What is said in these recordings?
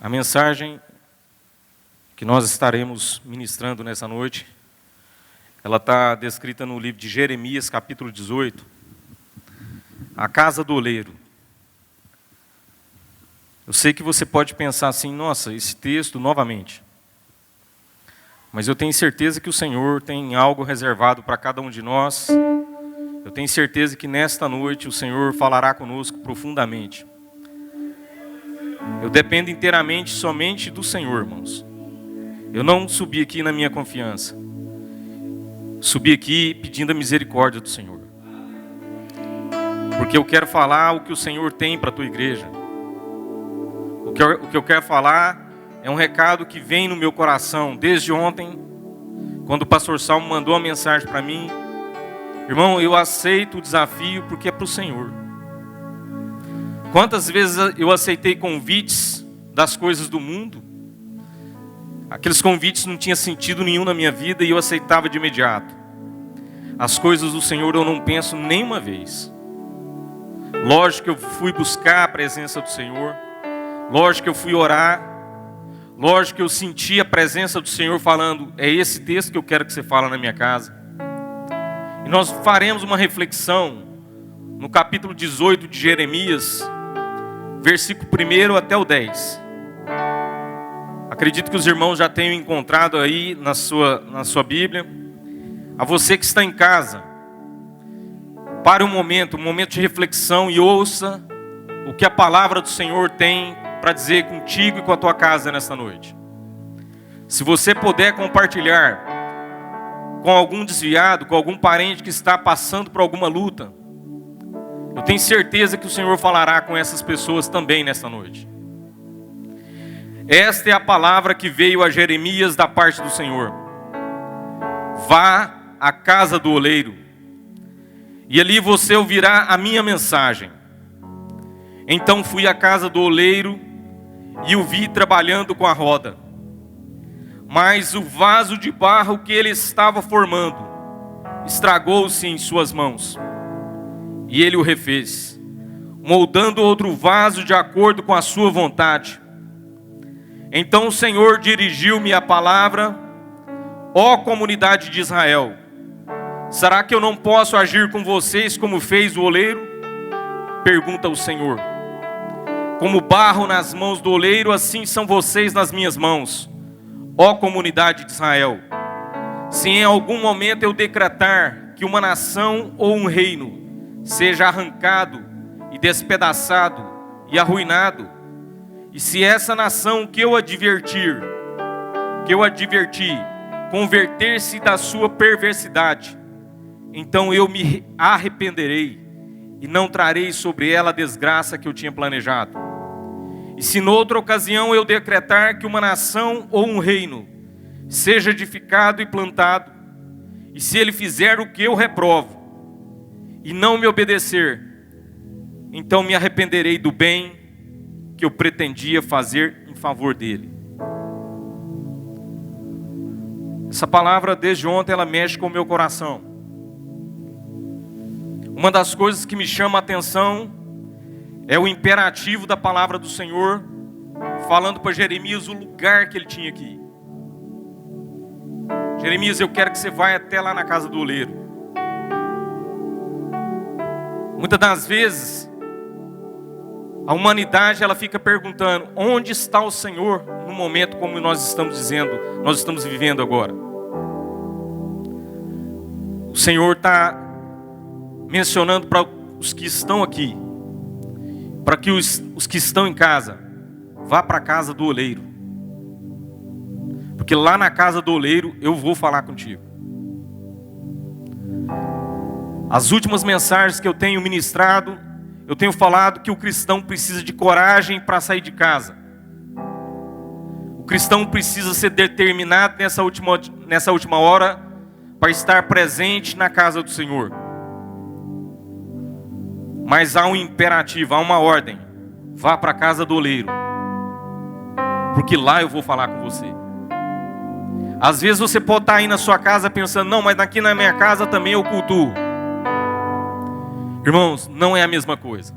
A mensagem que nós estaremos ministrando nessa noite, ela está descrita no livro de Jeremias, capítulo 18, a casa do oleiro. Eu sei que você pode pensar assim, nossa, esse texto novamente. Mas eu tenho certeza que o Senhor tem algo reservado para cada um de nós. Eu tenho certeza que nesta noite o Senhor falará conosco profundamente. Eu dependo inteiramente somente do Senhor, irmãos. Eu não subi aqui na minha confiança. Subi aqui pedindo a misericórdia do Senhor. Porque eu quero falar o que o Senhor tem para a tua igreja. O que eu quero falar é um recado que vem no meu coração desde ontem, quando o pastor Salmo mandou uma mensagem para mim. Irmão, eu aceito o desafio porque é para o Senhor. Quantas vezes eu aceitei convites das coisas do mundo? Aqueles convites não tinham sentido nenhum na minha vida e eu aceitava de imediato. As coisas do Senhor eu não penso nenhuma vez. Lógico que eu fui buscar a presença do Senhor. Lógico que eu fui orar. Lógico que eu senti a presença do Senhor falando, é esse texto que eu quero que você fale na minha casa. E nós faremos uma reflexão no capítulo 18 de Jeremias, versículo 1 até o 10. Acredito que os irmãos já tenham encontrado aí na sua Bíblia. A você que está em casa, pare um momento de reflexão e ouça o que a palavra do Senhor tem para dizer contigo e com a tua casa nesta noite. Se você puder compartilhar com algum desviado, com algum parente que está passando por alguma luta, eu tenho certeza que o Senhor falará com essas pessoas também nesta noite. Esta é a palavra que veio a Jeremias da parte do Senhor. Vá à casa do oleiro, e ali você ouvirá a minha mensagem. Então fui à casa do oleiro e o vi trabalhando com a roda. Mas o vaso de barro que ele estava formando estragou-se em suas mãos. E ele o refez, moldando outro vaso de acordo com a sua vontade. Então o Senhor dirigiu-me a palavra: ó comunidade de Israel, será que eu não posso agir com vocês como fez o oleiro? Pergunta o Senhor. Como barro nas mãos do oleiro, assim são vocês nas minhas mãos, ó comunidade de Israel. Se em algum momento eu decretar que uma nação ou um reino seja arrancado e despedaçado e arruinado, e se essa nação que eu adverti, converter-se da sua perversidade, então eu me arrependerei e não trarei sobre ela a desgraça que eu tinha planejado. E se noutra ocasião eu decretar que uma nação ou um reino seja edificado e plantado, e se ele fizer o que eu reprovo e não me obedecer, então me arrependerei do bem que eu pretendia fazer em favor dele. Essa palavra desde ontem ela mexe com o meu coração. Uma das coisas que me chama a atenção é o imperativo da palavra do Senhor, falando para Jeremias o lugar que ele tinha que ir. Jeremias, eu quero que você vá até lá na casa do oleiro. Muitas das vezes, a humanidade ela fica perguntando, onde está o Senhor no momento como nós estamos vivendo agora? O Senhor está mencionando para os que estão aqui, para que os que estão em casa, vá para a casa do oleiro. Porque lá na casa do oleiro eu vou falar contigo. As últimas mensagens que eu tenho ministrado, eu tenho falado que o cristão precisa de coragem para sair de casa. O cristão precisa ser determinado nessa última hora para estar presente na casa do Senhor. Mas há um imperativo, há uma ordem. Vá para a casa do oleiro, porque lá eu vou falar com você. Às vezes você pode estar aí na sua casa pensando, não, mas aqui na minha casa também eu cultuo. Irmãos, não é a mesma coisa.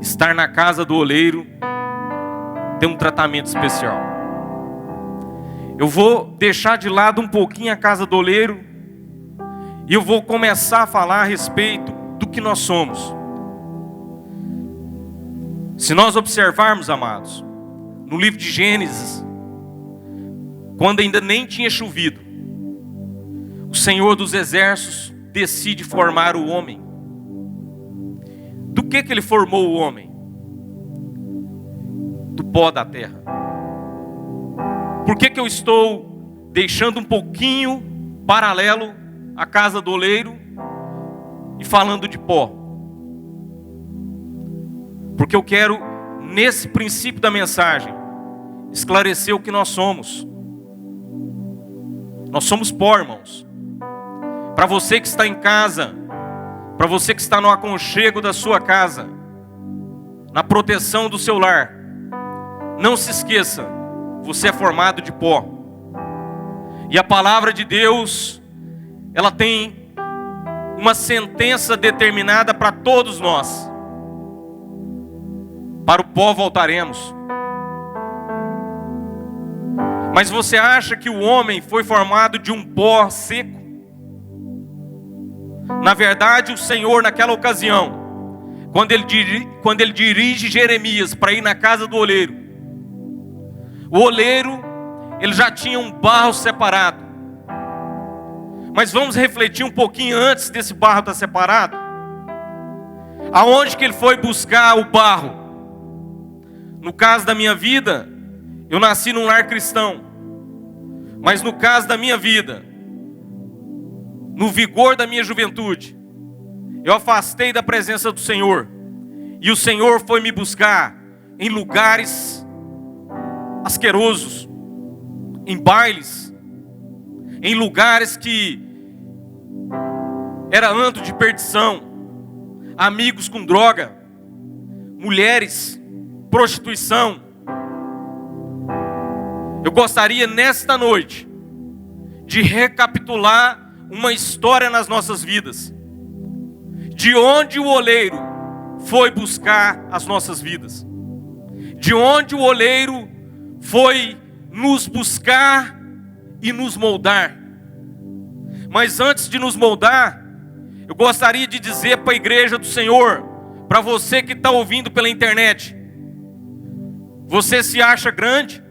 Estar na casa do oleiro tem um tratamento especial. Eu vou deixar de lado um pouquinho a casa do oleiro e eu vou começar a falar a respeito do que nós somos. Se nós observarmos, amados, no livro de Gênesis, quando ainda nem tinha chovido, o Senhor dos Exércitos decide formar o homem. Do que ele formou o homem? Do pó da terra. Por que eu estou deixando um pouquinho paralelo à casa do oleiro e falando de pó? Porque eu quero, nesse princípio da mensagem, esclarecer o que nós somos. Nós somos pó, irmãos. Para você que está em casa, para você que está no aconchego da sua casa, na proteção do seu lar, não se esqueça, você é formado de pó. E a palavra de Deus, ela tem uma sentença determinada para todos nós. Para o pó voltaremos. Mas você acha que o homem foi formado de um pó seco? Na verdade, o Senhor, naquela ocasião, quando ele dirige Jeremias para ir na casa do oleiro, o oleiro, ele já tinha um barro separado. Mas vamos refletir um pouquinho antes desse barro estar separado. Aonde que ele foi buscar o barro? No caso da minha vida, eu nasci num lar cristão. Mas no caso da minha vida, no vigor da minha juventude, eu afastei da presença do Senhor. E o Senhor foi me buscar em lugares asquerosos, em bailes, em lugares que era antro de perdição, amigos com droga, mulheres, prostituição. Eu gostaria nesta noite de recapitular uma história nas nossas vidas, de onde o oleiro foi buscar as nossas vidas, de onde o oleiro foi nos buscar e nos moldar. Mas antes de nos moldar, eu gostaria de dizer para a igreja do Senhor, para você que está ouvindo pela internet: você se acha grande?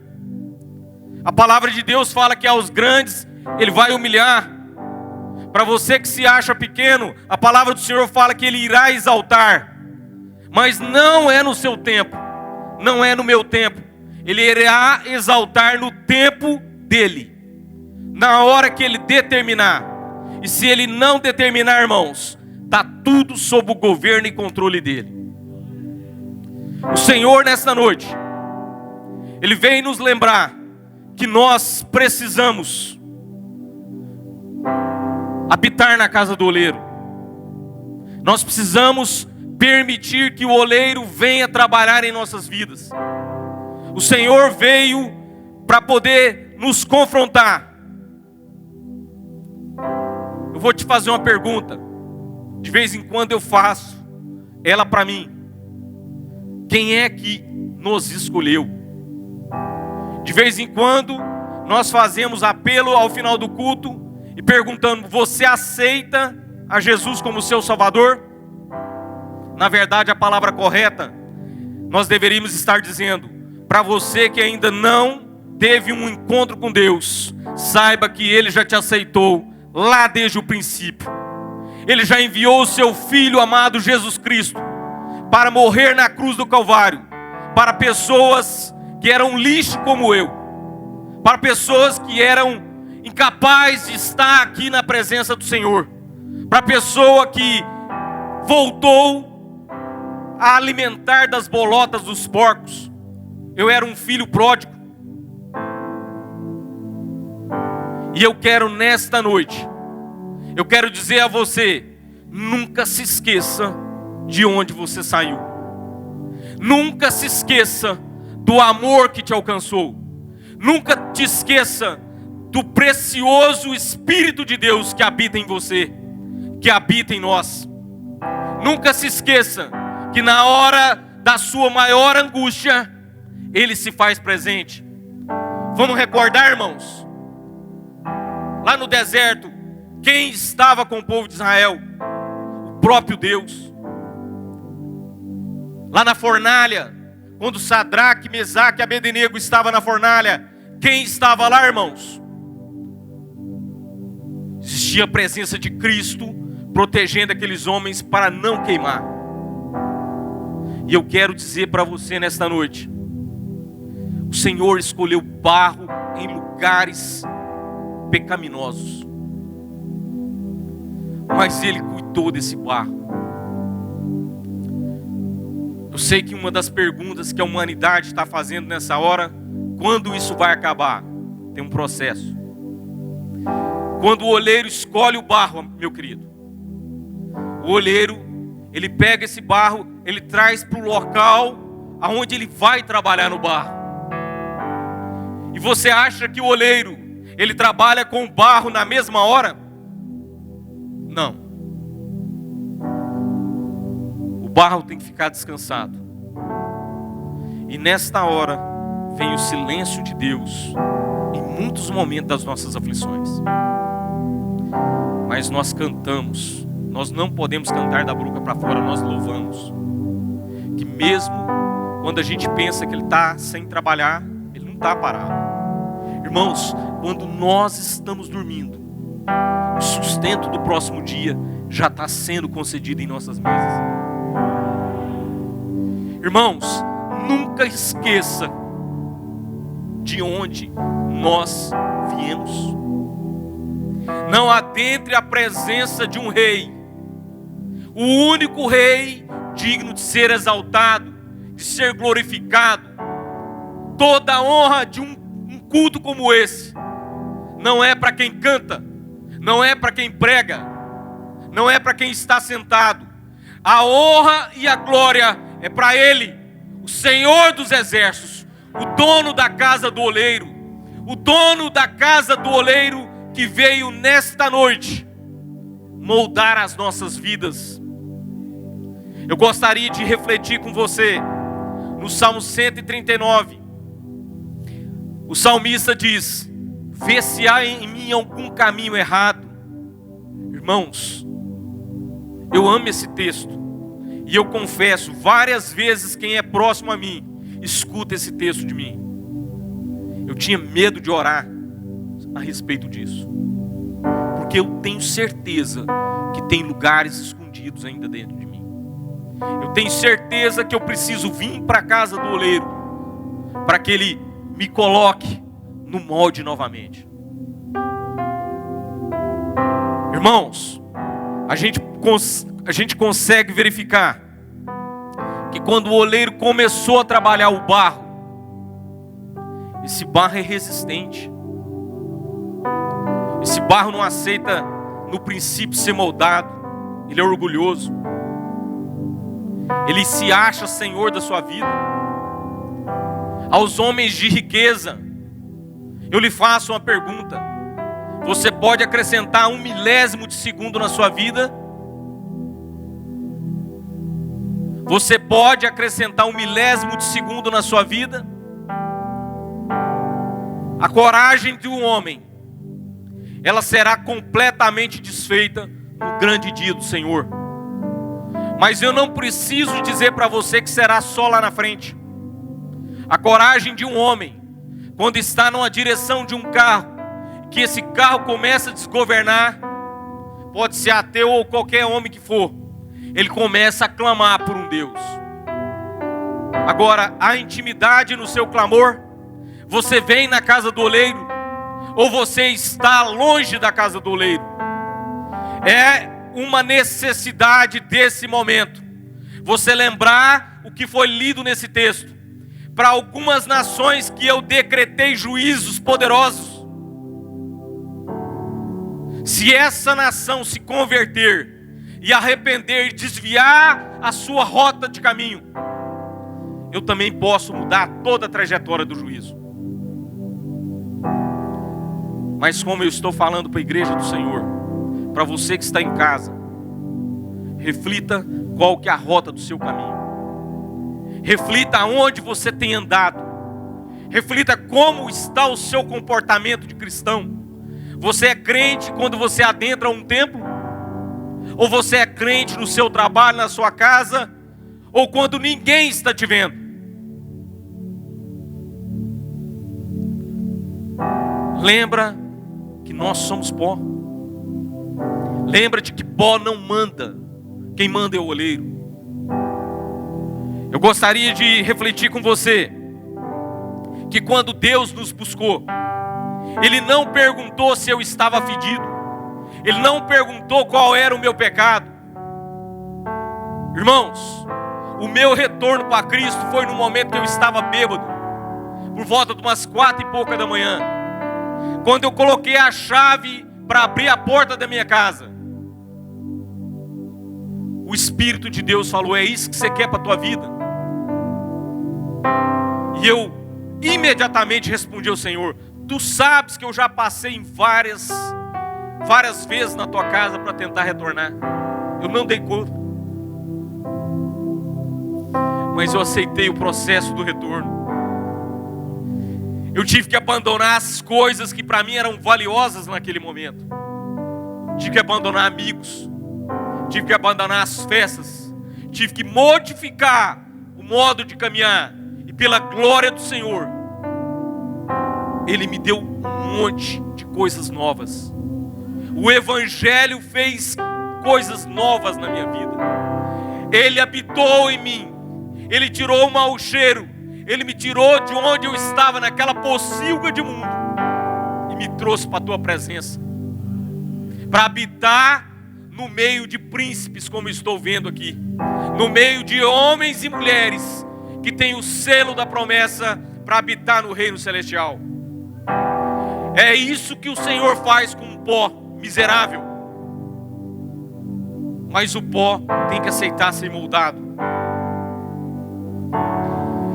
A palavra de Deus fala que aos grandes Ele vai humilhar. Para você que se acha pequeno, a palavra do Senhor fala que Ele irá exaltar. Mas não é no seu tempo, não é no meu tempo. Ele irá exaltar no tempo dEle, na hora que Ele determinar. E se Ele não determinar, irmãos, está tudo sob o governo e controle dEle. O Senhor nesta noite, Ele vem nos lembrar que nós precisamos habitar na casa do oleiro. Nós precisamos permitir que o oleiro venha trabalhar em nossas vidas. O Senhor veio para poder nos confrontar. Eu vou te fazer uma pergunta. De vez em quando eu faço ela para mim. Quem é que nos escolheu? De vez em quando nós fazemos apelo ao final do culto e perguntando: você aceita a Jesus como seu Salvador? Na verdade, a palavra correta, nós deveríamos estar dizendo: para você que ainda não teve um encontro com Deus, saiba que Ele já te aceitou lá desde o princípio. Ele já enviou o seu Filho amado Jesus Cristo para morrer na cruz do Calvário, para pessoas que eram lixo como eu, para pessoas que eram incapazes de estar aqui na presença do Senhor, para pessoa que voltou a alimentar das bolotas dos porcos. Eu era um filho pródigo. E eu quero nesta noite, eu quero dizer a você: nunca se esqueça de onde você saiu. Nunca se esqueça do amor que te alcançou. Nunca te esqueça do precioso Espírito de Deus que habita em você, que habita em nós. Nunca se esqueça que na hora da sua maior angústia, Ele se faz presente. Vamos recordar, irmãos, lá no deserto, quem estava com o povo de Israel? O próprio Deus. Lá na fornalha, quando Sadraque, Mesaque e Abednego estavam na fornalha, quem estava lá, irmãos? Existia a presença de Cristo protegendo aqueles homens para não queimar. E eu quero dizer para você nesta noite, o Senhor escolheu barro em lugares pecaminosos, mas Ele cuidou desse barro. Eu sei que uma das perguntas que a humanidade está fazendo nessa hora, quando isso vai acabar? Tem um processo. Quando o oleiro escolhe o barro, meu querido, o oleiro, ele pega esse barro, ele traz para o local aonde ele vai trabalhar no barro. E você acha que o oleiro, ele trabalha com o barro na mesma hora? Não. O barro tem que ficar descansado. E nesta hora vem o silêncio de Deus em muitos momentos das nossas aflições. Mas nós cantamos. Nós não podemos cantar da boca para fora, nós louvamos. Que mesmo quando a gente pensa que ele está sem trabalhar, ele não está parado. Irmãos, quando nós estamos dormindo, o sustento do próximo dia já está sendo concedido em nossas mesas. Irmãos, nunca esqueça de onde nós viemos. Não adentre a presença de um rei, o único rei digno de ser exaltado, de ser glorificado. Toda a honra de um culto como esse não é para quem canta, não é para quem prega, não é para quem está sentado. A honra e a glória é para Ele, o Senhor dos exércitos, o dono da casa do oleiro, o dono da casa do oleiro que veio nesta noite moldar as nossas vidas. Eu gostaria de refletir com você no Salmo 139. O salmista diz: vê se há em mim algum caminho errado. Irmãos, eu amo esse texto. E eu confesso várias vezes, quem é próximo a mim, escuta esse texto de mim. Eu tinha medo de orar a respeito disso. Porque eu tenho certeza que tem lugares escondidos ainda dentro de mim. Eu tenho certeza que eu preciso vir para a casa do oleiro, para que ele me coloque no molde novamente. Irmãos, a gente consegue verificar que quando o oleiro começou a trabalhar o barro, esse barro é resistente. Esse barro não aceita no princípio ser moldado. Ele é orgulhoso. Ele se acha senhor da sua vida. Aos homens de riqueza, eu lhe faço uma pergunta: você pode acrescentar 1 milésimo de segundo na sua vida? Você pode acrescentar 1 milésimo de segundo na sua vida? A coragem de um homem, ela será completamente desfeita no grande dia do Senhor. Mas eu não preciso dizer para você que será só lá na frente. A coragem de um homem, quando está numa direção de um carro, que esse carro começa a desgovernar, pode ser ateu ou qualquer homem que for, ele começa a clamar por um Deus. Agora, a intimidade no seu clamor, você vem na casa do oleiro, ou você está longe da casa do oleiro. É uma necessidade desse momento, você lembrar o que foi lido nesse texto. Para algumas nações que eu decretei juízos poderosos, se essa nação se converter e arrepender e desviar a sua rota de caminho, eu também posso mudar toda a trajetória do juízo. Mas como eu estou falando para a igreja do Senhor, para você que está em casa, reflita qual que é a rota do seu caminho. Reflita aonde você tem andado. Reflita como está o seu comportamento de cristão. Você é crente quando você adentra um templo? Ou você é crente no seu trabalho, na sua casa? Ou quando ninguém está te vendo? Lembra que nós somos pó. Lembra-te que pó não manda. Quem manda é o oleiro. Eu gostaria de refletir com você que quando Deus nos buscou, Ele não perguntou se eu estava fedido. Ele não perguntou qual era o meu pecado. Irmãos, o meu retorno para Cristo foi no momento que eu estava bêbado, por volta de umas 4 e pouca da manhã, quando eu coloquei a chave para abrir a porta da minha casa. O Espírito de Deus falou: é isso que você quer para a tua vida? E eu imediatamente respondi ao Senhor: tu sabes que eu já passei em várias vezes na tua casa para tentar retornar. Eu não dei conta. Mas eu aceitei o processo do retorno. Eu tive que abandonar as coisas que para mim eram valiosas naquele momento. Tive que abandonar amigos. Tive que abandonar as festas. Tive que modificar o modo de caminhar. E pela glória do Senhor, Ele me deu um monte de coisas novas. O Evangelho fez coisas novas na minha vida. Ele habitou em mim. Ele tirou o mau cheiro. Ele me tirou de onde eu estava, naquela pocilga de mundo, e me trouxe para a tua presença, para habitar no meio de príncipes, como estou vendo aqui, no meio de homens e mulheres que têm o selo da promessa para habitar no reino celestial. É isso que o Senhor faz com um pó miserável. Mas o pó tem que aceitar ser moldado.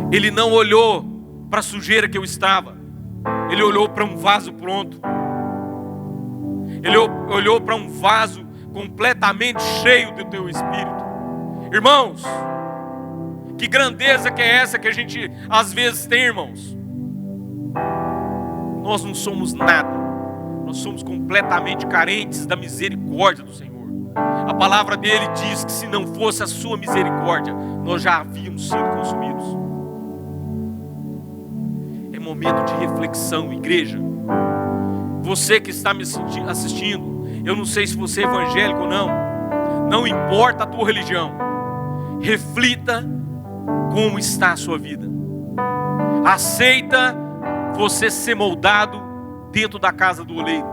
Ele não olhou para a sujeira que eu estava. Ele olhou para um vaso pronto. Ele olhou para um vaso completamente cheio do teu Espírito. Irmãos, que grandeza que é essa que a gente às vezes tem, irmãos? Nós não somos nada. Nós somos completamente carentes da misericórdia do Senhor. A palavra dele diz que se não fosse a sua misericórdia, nós já havíamos sido consumidos. É momento de reflexão, igreja. Você que está me assistindo, eu não sei se você é evangélico ou não, não importa a tua religião, reflita como está a sua vida. Aceita você ser moldado dentro da casa do oleiro.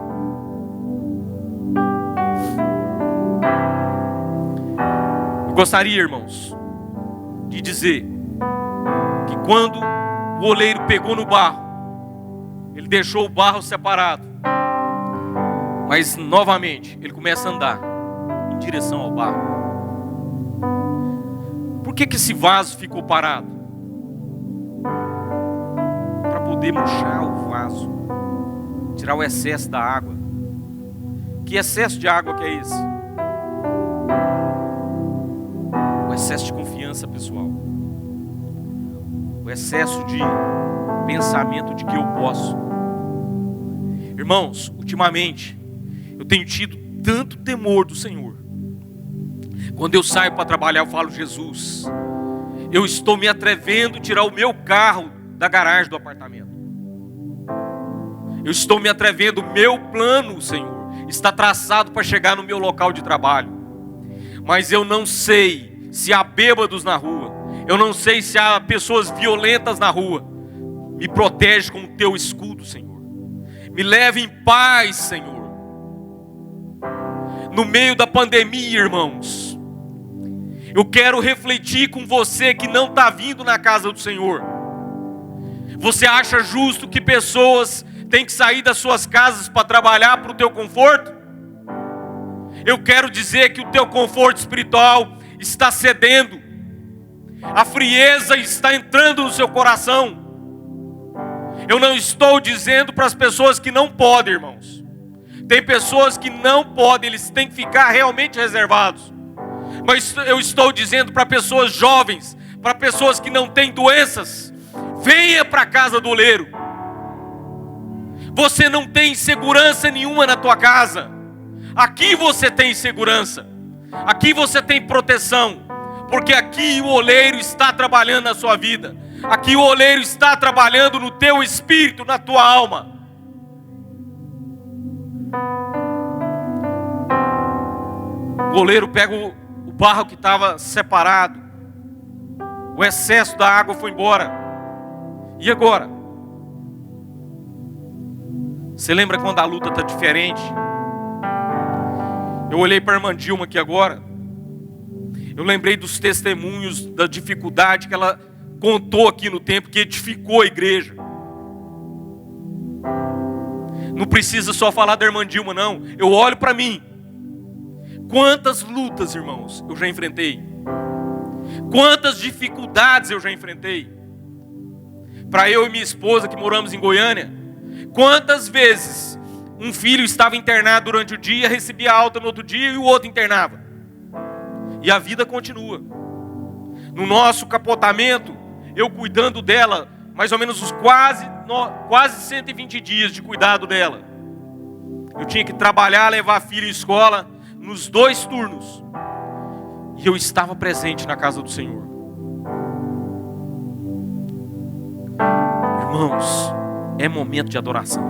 Eu gostaria, irmãos, de dizer que quando o oleiro pegou no barro, ele deixou o barro separado, mas novamente ele começa a andar em direção ao barro. Por que esse vaso ficou parado? Para poder murchar o vaso, tirar o excesso da água. Que excesso de água que é esse? O excesso de confiança pessoal, o excesso de pensamento de que eu posso. Irmãos, ultimamente eu tenho tido tanto temor do Senhor. Quando eu saio para trabalhar, eu falo: Jesus, eu estou me atrevendo a tirar o meu carro da garagem do apartamento. Eu estou me atrevendo, o meu plano, Senhor, está traçado para chegar no meu local de trabalho. Mas eu não sei se há bêbados na rua. Eu não sei se há pessoas violentas na rua. Me protege com o teu escudo, Senhor. Me leve em paz, Senhor. No meio da pandemia, irmãos, eu quero refletir com você que não está vindo na casa do Senhor. Você acha justo que pessoas têm que sair das suas casas para trabalhar para o teu conforto? Eu quero dizer que o teu conforto espiritual está cedendo. A frieza está entrando no seu coração. Eu não estou dizendo para as pessoas que não podem, irmãos. Tem pessoas que não podem, eles têm que ficar realmente reservados. Mas eu estou dizendo para pessoas jovens, para pessoas que não têm doenças, Venha para a casa do oleiro. Você não tem segurança nenhuma na tua casa. Aqui você tem segurança. Aqui você tem proteção. Porque aqui o oleiro está trabalhando na sua vida. Aqui o oleiro está trabalhando no teu espírito, na tua alma. O oleiro pega o barro que estava separado. O excesso da água foi embora. E agora? Você lembra quando a luta está diferente? Eu olhei para a irmã Dilma aqui agora. Eu lembrei dos testemunhos da dificuldade que ela contou aqui no tempo, que edificou a igreja. Não precisa só falar da irmã Dilma, não. Eu olho para mim. Quantas lutas, irmãos, eu já enfrentei. Quantas dificuldades eu já enfrentei. Para eu e minha esposa que moramos em Goiânia, quantas vezes um filho estava internado durante o dia, recebia alta no outro dia e o outro internava. E a vida continua. No nosso capotamento, eu cuidando dela, mais ou menos uns quase 120 dias de cuidado dela. Eu tinha que trabalhar, levar a filha em escola, nos 2 turnos. E eu estava presente na casa do Senhor. Irmãos, é momento de adoração.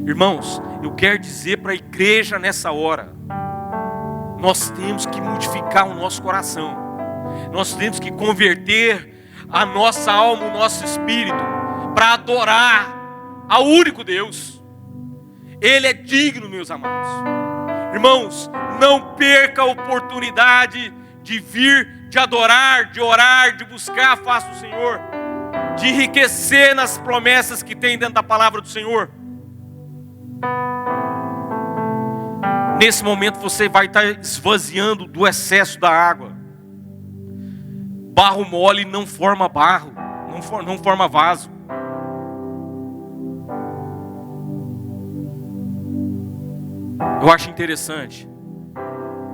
Irmãos, eu quero dizer para a igreja nessa hora, nós temos que modificar o nosso coração. Nós temos que converter a nossa alma, o nosso espírito, para adorar ao único Deus. Ele é digno, meus amados. Irmãos, não perca a oportunidade de vir, de adorar, de orar, de buscar a face do Senhor, de enriquecer nas promessas que tem dentro da palavra do Senhor. Nesse momento você vai estar esvaziando do excesso da água. Barro mole não forma barro, não forma vaso. Eu acho interessante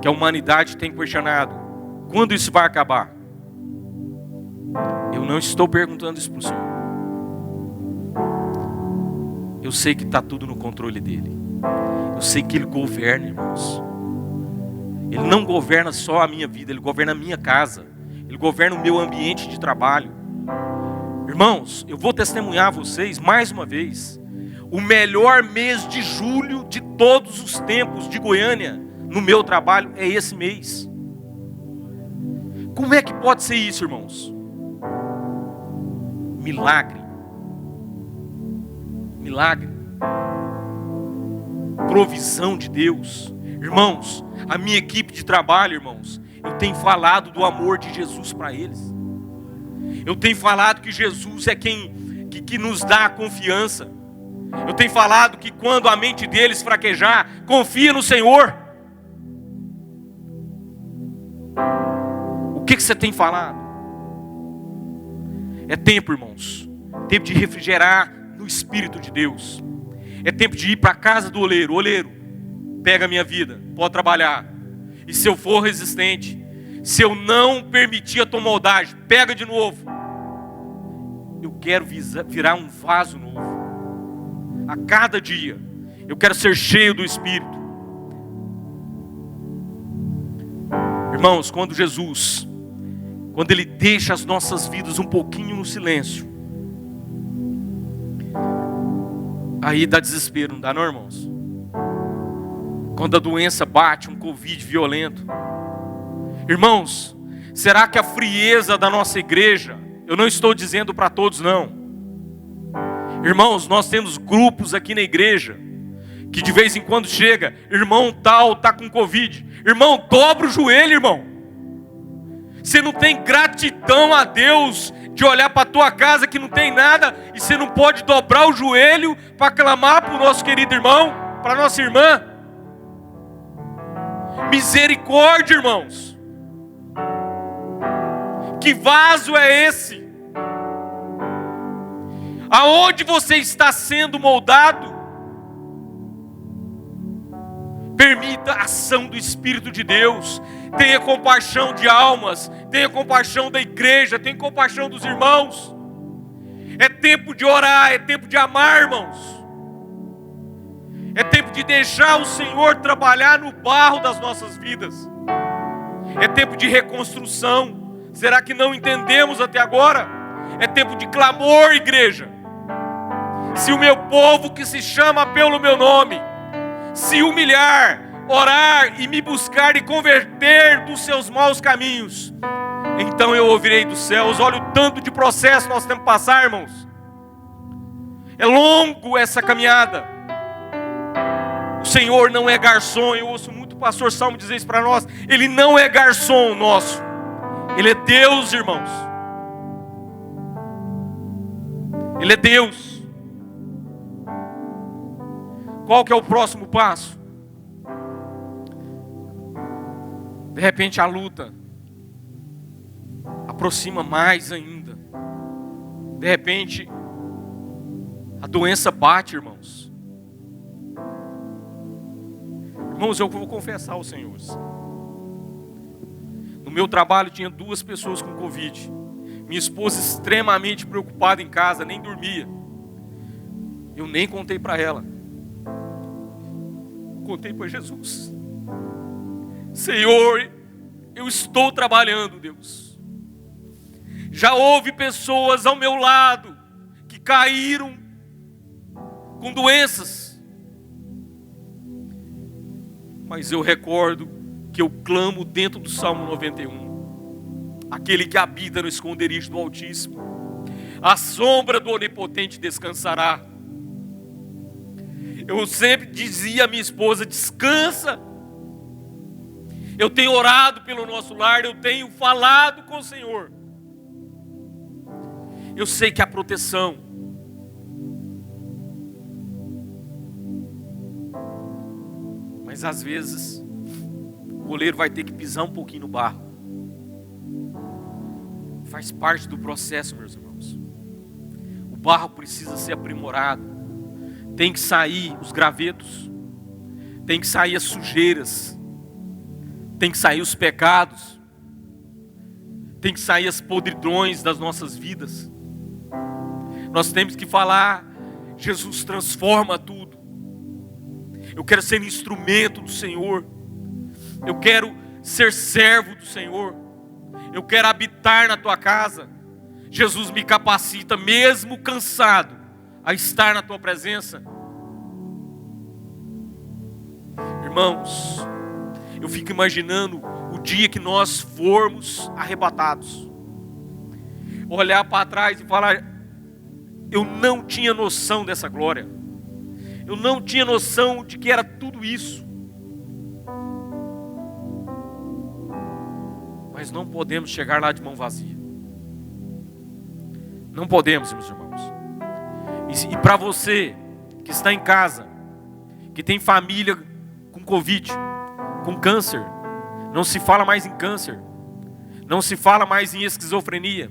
que a humanidade tem questionado: quando isso vai acabar? Eu não estou perguntando isso para o Senhor. Eu sei que está tudo no controle dele. Eu sei que Ele governa, irmãos. Ele não governa só a minha vida, Ele governa a minha casa. Ele governa o meu ambiente de trabalho. Irmãos, eu vou testemunhar a vocês mais uma vez. O melhor mês de julho de todos os tempos de Goiânia, no meu trabalho, é esse mês. Como é que pode ser isso, irmãos? Milagre. Milagre. Provisão de Deus. Irmãos, a minha equipe de trabalho, irmãos, eu tenho falado do amor de Jesus para eles. Eu tenho falado que Jesus é quem que nos dá a confiança. Eu tenho falado que quando a mente deles fraquejar, confia no Senhor. O que você tem falado? É tempo, irmãos. Tempo de refrigerar no Espírito de Deus. É tempo de ir para a casa do oleiro. Oleiro, pega a minha vida, pode trabalhar. E se eu for resistente, se eu não permitir a tua maldade, pega de novo. Eu quero virar um vaso novo. A cada dia, eu quero ser cheio do Espírito. Irmãos, quando Ele deixa as nossas vidas um pouquinho no silêncio, aí dá desespero, não dá não, irmãos? Quando a doença bate, um Covid violento. Irmãos, será que a frieza da nossa igreja, eu não estou dizendo para todos não. Irmãos, nós temos grupos aqui na igreja, que de vez em quando chega, irmão tal está com Covid. Irmão, dobra o joelho, irmão. Você não tem gratidão a Deus de olhar para a tua casa que não tem nada, e você não pode dobrar o joelho para clamar para o nosso querido irmão, para a nossa irmã. Misericórdia, irmãos. Que vaso é esse? Aonde você está sendo moldado? Permita a ação do Espírito de Deus. Tenha compaixão de almas. Tenha compaixão da igreja. Tenha compaixão dos irmãos. É tempo de orar, é tempo de amar, irmãos. É tempo de deixar o Senhor trabalhar no barro das nossas vidas. É tempo de reconstrução. Será que não entendemos até agora? É tempo de clamor, igreja. Se o meu povo que se chama pelo meu nome se humilhar, orar e me buscar e converter dos seus maus caminhos, então eu ouvirei dos céus. Olha o tanto de processo nós temos que passar, irmãos. É longo essa caminhada. O Senhor não é garçom. Eu ouço muito o pastor Salmo dizer isso para nós. Ele não é garçom nosso. Ele é Deus, irmãos. Ele é Deus. Qual que é o próximo passo? De repente a luta aproxima mais ainda. De repente a doença bate, irmãos. Irmãos, eu vou confessar aos senhores. No meu trabalho tinha 2 pessoas com Covid. Minha esposa extremamente preocupada em casa, nem dormia. Eu nem contei para ela. Contei para Jesus. Senhor, eu estou trabalhando, Deus. Já houve pessoas ao meu lado que caíram com doenças. Mas eu recordo que eu clamo dentro do Salmo 91. Aquele que habita no esconderijo do Altíssimo, a sombra do Onipotente descansará. Eu sempre dizia à minha esposa: descansa. Eu tenho orado pelo nosso lar, eu tenho falado com o Senhor. Eu sei que há proteção. Mas às vezes o goleiro vai ter que pisar um pouquinho no barro. Faz parte do processo, meus irmãos. O barro precisa ser aprimorado. Tem que sair os gravetos. Tem que sair as sujeiras. Tem que sair os pecados. Tem que sair as podridões das nossas vidas. Nós temos que falar: Jesus, transforma tudo. Eu quero ser instrumento do Senhor. Eu quero ser servo do Senhor. Eu quero habitar na tua casa. Jesus, me capacita, mesmo cansado, a estar na tua presença. Irmãos, eu fico imaginando o dia que nós formos arrebatados. Olhar para trás e falar: eu não tinha noção dessa glória. Eu não tinha noção de que era tudo isso. Mas não podemos chegar lá de mão vazia. Não podemos, meus irmãos. E para você que está em casa, que tem família com Covid, com câncer, não se fala mais em câncer, não se fala mais em esquizofrenia,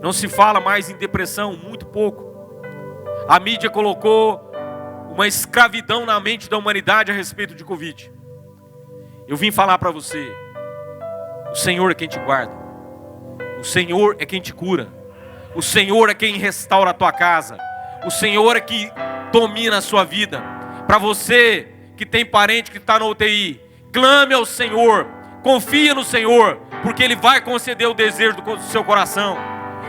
não se fala mais em depressão, muito pouco. A mídia colocou uma escravidão na mente da humanidade a respeito de Covid. Eu vim falar para você: o Senhor é quem te guarda, o Senhor é quem te cura, o Senhor é quem restaura a tua casa, o Senhor é que domina a sua vida. Para você que tem parente que está na UTI, clame ao Senhor, confia no Senhor, porque Ele vai conceder o desejo do seu coração.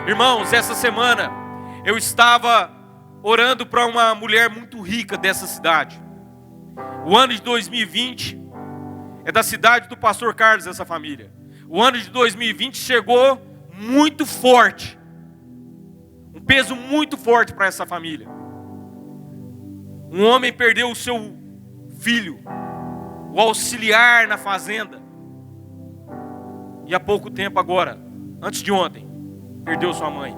Irmãos, essa semana eu estava orando para uma mulher muito rica dessa cidade. O ano de 2020 é da cidade do pastor Carlos, essa família. O ano de 2020 chegou muito forte. Um peso muito forte para essa família. Um homem perdeu o seu filho, o auxiliar na fazenda. E há pouco tempo agora, antes de ontem, perdeu sua mãe.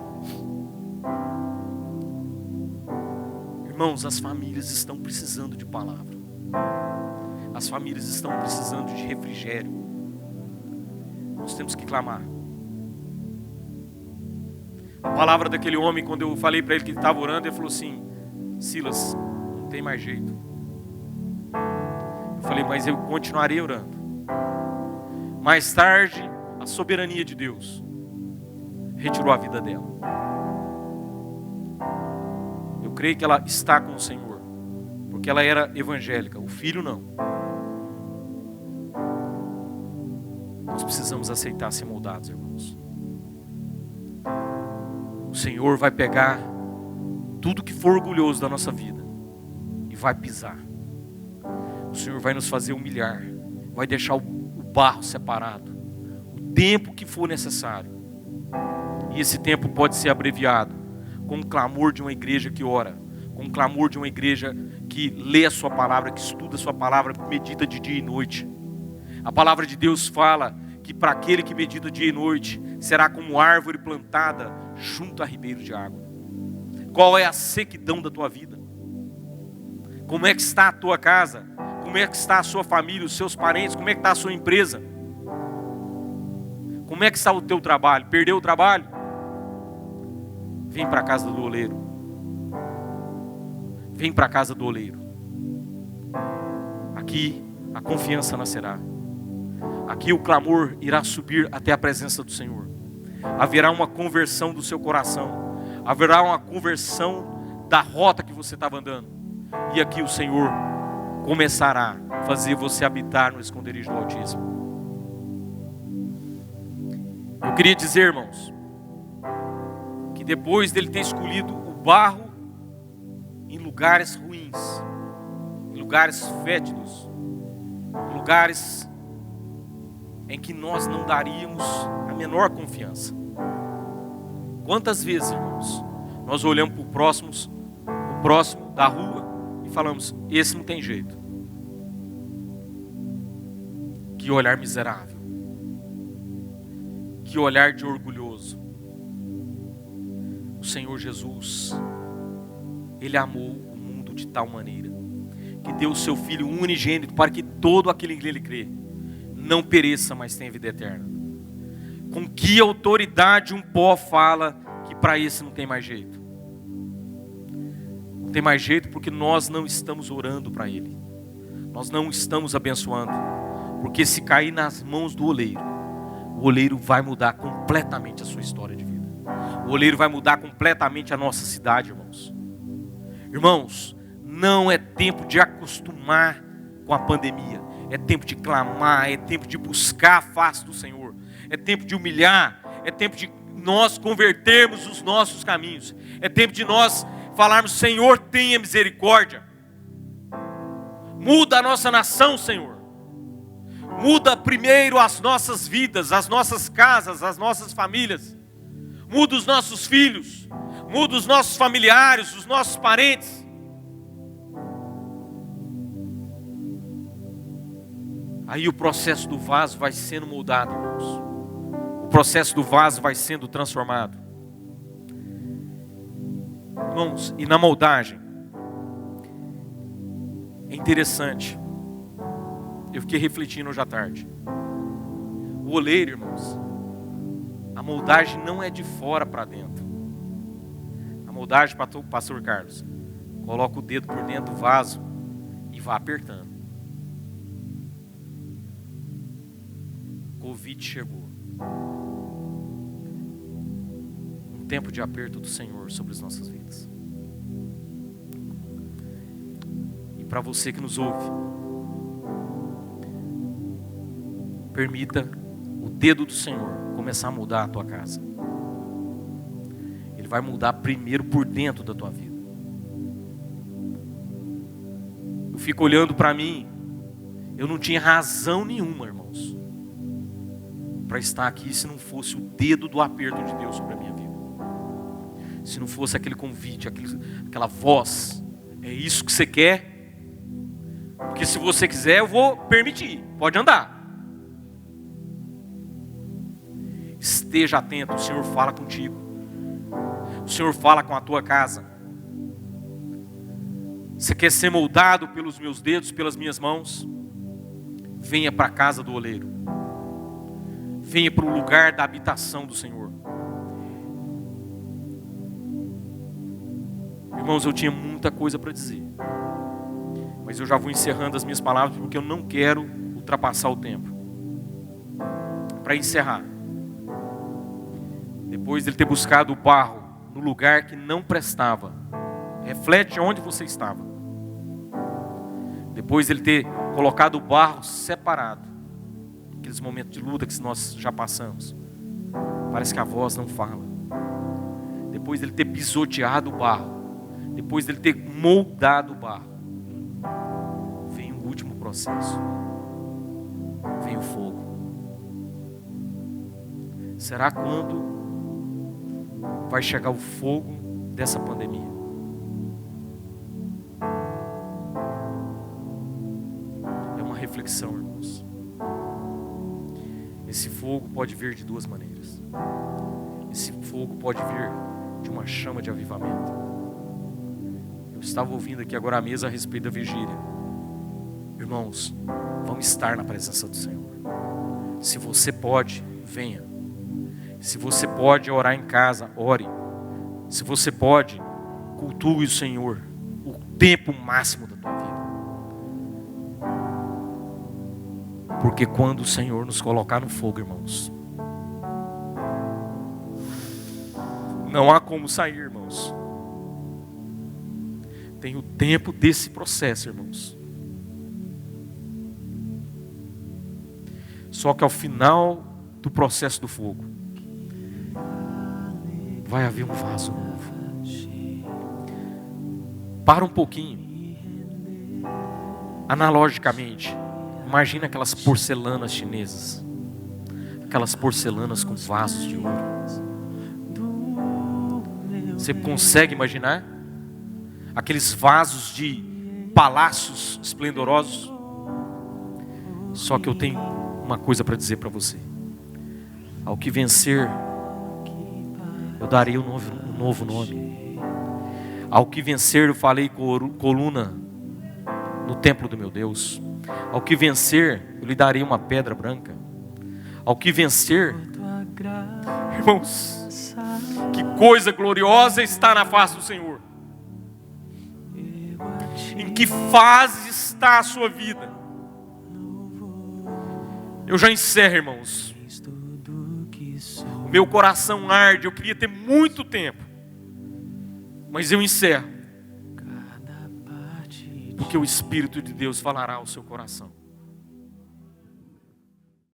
Irmãos, as famílias estão precisando de palavra. As famílias estão precisando de refrigério. Nós temos que clamar. A palavra daquele homem, quando eu falei para ele que ele estava orando, ele falou assim: Silas, não tem mais jeito. Eu falei: mas eu continuarei orando. Mais tarde, a soberania de Deus retirou a vida dela. creio que ela está com o Senhor, porque ela era evangélica, o filho não. Nós precisamos aceitar ser moldados, irmãos. O Senhor vai pegar tudo que for orgulhoso da nossa vida e vai pisar. O Senhor vai nos fazer humilhar, vai deixar o barro separado, o tempo que for necessário. E esse tempo pode ser abreviado com o clamor de uma igreja que ora, com o clamor de uma igreja que lê a sua palavra, que estuda a sua palavra, que medita de dia e noite. A palavra de Deus fala que para aquele que medita dia e noite, será como árvore plantada junto a ribeiro de água. Qual é a sequidão da tua vida? Como é que está a tua casa? Como é que está a sua família, os seus parentes? Como é que está a sua empresa? Como é que está o teu trabalho? Perdeu o trabalho? Vem para a casa do oleiro. Vem para a casa do oleiro. Aqui a confiança nascerá. Aqui o clamor irá subir até a presença do Senhor. Haverá uma conversão do seu coração. Haverá uma conversão da rota que você estava andando. E aqui o Senhor começará a fazer você habitar no esconderijo do Altíssimo. Eu queria dizer, irmãos, que depois dele ter escolhido o barro em lugares ruins, em lugares fétidos, em lugares em que nós não daríamos a menor confiança. Quantas vezes, irmãos, nós olhamos para o próximo da rua e falamos, esse não tem jeito. Que olhar miserável. Que olhar de orgulhoso. O Senhor Jesus, Ele amou o mundo de tal maneira que deu o seu Filho unigênito para que todo aquele que nele crê não pereça, mas tenha vida eterna. Com que autoridade um pó fala que para esse não tem mais jeito? Não tem mais jeito porque nós não estamos orando para ele. Nós não estamos abençoando. Porque se cair nas mãos do oleiro, o oleiro vai mudar completamente a sua história de vida. O oleiro vai mudar completamente a nossa cidade, irmãos. Irmãos, não é tempo de acostumar com a pandemia. É tempo de clamar, é tempo de buscar a face do Senhor. É tempo de humilhar, é tempo de nós convertermos os nossos caminhos. É tempo de nós falarmos, Senhor, tenha misericórdia. Muda a nossa nação, Senhor. Muda primeiro as nossas vidas, as nossas casas, as nossas famílias. Muda os nossos filhos. Muda os nossos familiares, os nossos parentes. Aí o processo do vaso vai sendo moldado, irmãos. O processo do vaso vai sendo transformado. Irmãos, e na moldagem, é interessante. Eu fiquei refletindo hoje à tarde. O oleiro, irmãos, a moldagem não é de fora para dentro. A moldagem, pastor Carlos, coloca o dedo por dentro do vaso e vai apertando. Covid chegou. Um tempo de aperto do Senhor sobre as nossas vidas. E para você que nos ouve, permita o dedo do Senhor começar a mudar a tua casa. Ele vai mudar primeiro por dentro da tua vida. Eu fico olhando para mim, eu não tinha razão nenhuma, irmãos, para estar aqui se não fosse o dedo do aperto de Deus sobre a minha vida. Se não fosse aquele convite, aquela voz, é isso que você quer? Porque se você quiser, eu vou permitir, pode andar. Esteja atento, o Senhor fala contigo. O Senhor fala com a tua casa. Você quer ser moldado pelos meus dedos, pelas minhas mãos? Venha para a casa do oleiro. Venha para o lugar da habitação do Senhor. Irmãos, eu tinha muita coisa para dizer, mas eu já vou encerrando as minhas palavras, porque eu não quero ultrapassar o tempo. Para encerrar, depois de ele ter buscado o barro no lugar que não prestava, Reflete onde você estava. Depois Ele ter colocado o barro separado, aqueles momentos de luta que nós já passamos, parece que a voz não fala. Depois Ele ter pisoteado o barro, depois Ele ter moldado o barro, vem o último processo, vem o fogo. Será quando vai chegar o fogo dessa pandemia? É uma reflexão, irmãos. Esse fogo pode vir de duas maneiras. Esse fogo pode vir de uma chama de avivamento. Eu estava ouvindo aqui agora a mesa a respeito da vigília. Irmãos, vamos estar na presença do Senhor. Se você pode, venha. Se você pode orar em casa, ore. Se você pode, cultue o Senhor o tempo máximo da tua vida. Porque quando o Senhor nos colocar no fogo, irmãos, não há como sair, irmãos. Tem o tempo desse processo, irmãos. Só que ao final do processo do fogo, vai haver um vaso novo. Para um pouquinho. Analogicamente, imagina aquelas porcelanas chinesas. Aquelas porcelanas com vasos de ouro. Você consegue imaginar? Aqueles vasos de palácios esplendorosos. Só que eu tenho uma coisa para dizer para você. Ao que vencer, eu darei um novo nome. Ao que vencer, eu falei coluna no templo do meu Deus. Ao que vencer, eu lhe darei uma pedra branca. Ao que vencer, irmãos, que coisa gloriosa está na face do Senhor. Em que fase está a sua vida? Eu já encerro, irmãos. O meu coração arde, eu queria ter muito tempo, mas eu encerro, porque o Espírito de Deus falará ao seu coração.